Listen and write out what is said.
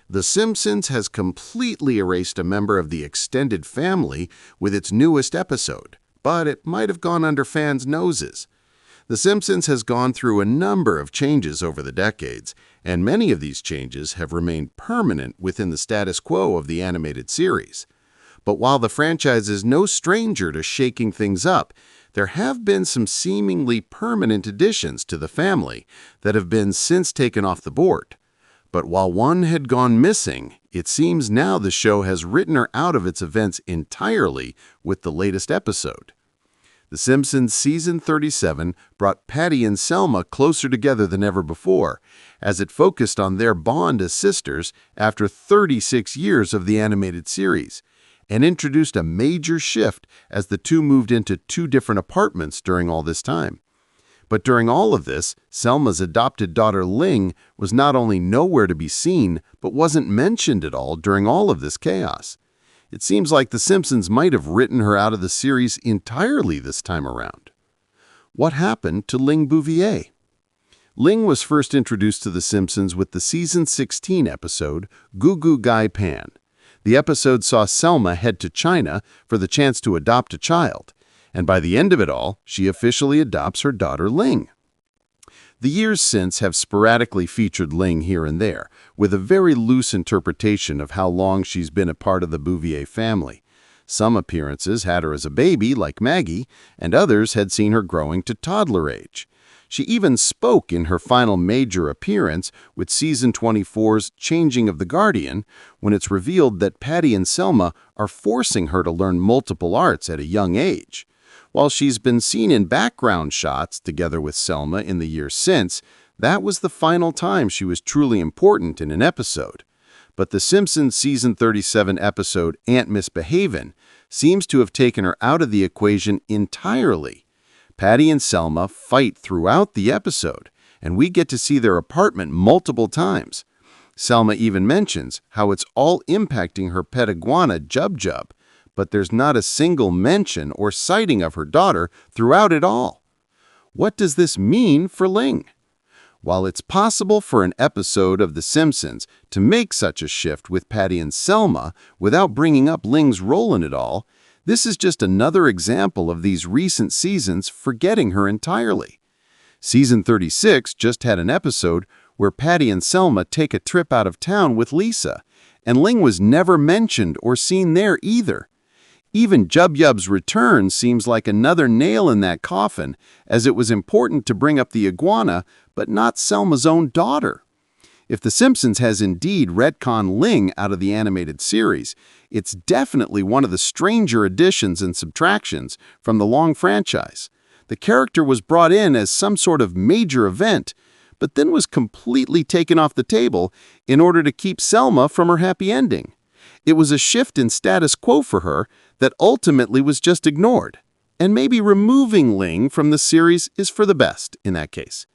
The Simpsons has completely erased a member of the extended family with its newest episode, but it might have gone under fans' noses. The Simpsons has gone through a number of changes over the decades, and many of these changes have remained permanent within the status quo of the animated series. But while the franchise is no stranger to shaking things up, there have been some seemingly permanent additions to the family that have been since taken off the board. But while one had gone missing, it seems now the show has written her out of its events entirely with the latest episode. The Simpsons Season 37 brought Patty and Selma closer together than ever before, as it focused on their bond as sisters after 36 years of the animated series, and introduced a major shift as the two moved into two different apartments during all this time. But during all of this, Selma's adopted daughter Ling was not only nowhere to be seen, but wasn't mentioned at all during all of this chaos. It seems like The Simpsons might have written her out of the series entirely this time around. What happened to Ling Bouvier? Ling was first introduced to The Simpsons with the Season 16 episode, Goo Goo Gai Pan. The episode saw Selma head to China for the chance to adopt a child, and by the end of it all, she officially adopts her daughter Ling. The years since have sporadically featured Ling here and there, with a very loose interpretation of how long she's been a part of the Bouvier family. Some appearances had her as a baby, like Maggie, and others had seen her growing to toddler age. She even spoke in her final major appearance with Season 24's Changing of the Guardian, when it's revealed that Patty and Selma are forcing her to learn multiple arts at a young age. While she's been seen in background shots together with Selma in the years since, that was the final time she was truly important in an episode. But The Simpsons Season 37 episode Aunt Misbehavin' seems to have taken her out of the equation entirely. Patty and Selma fight throughout the episode, and we get to see their apartment multiple times. Selma even mentions how it's all impacting her pet iguana, Jub Jub, but there's not a single mention or sighting of her daughter throughout it all. What does this mean for Ling? While it's possible for an episode of The Simpsons to make such a shift with Patty and Selma without bringing up Ling's role in it all, this is just another example of these recent seasons forgetting her entirely. Season 36 just had an episode where Patty and Selma take a trip out of town with Lisa, and Ling was never mentioned or seen there either. Even Jub Jub's return seems like another nail in that coffin, as it was important to bring up the iguana, but not Selma's own daughter. If The Simpsons has indeed retconned Ling out of the animated series, it's definitely one of the stranger additions and subtractions from the long franchise. The character was brought in as some sort of major event, but then was completely taken off the table in order to keep Selma from her happy ending. It was a shift in status quo for her that ultimately was just ignored. And maybe removing Ling from the series is for the best in that case.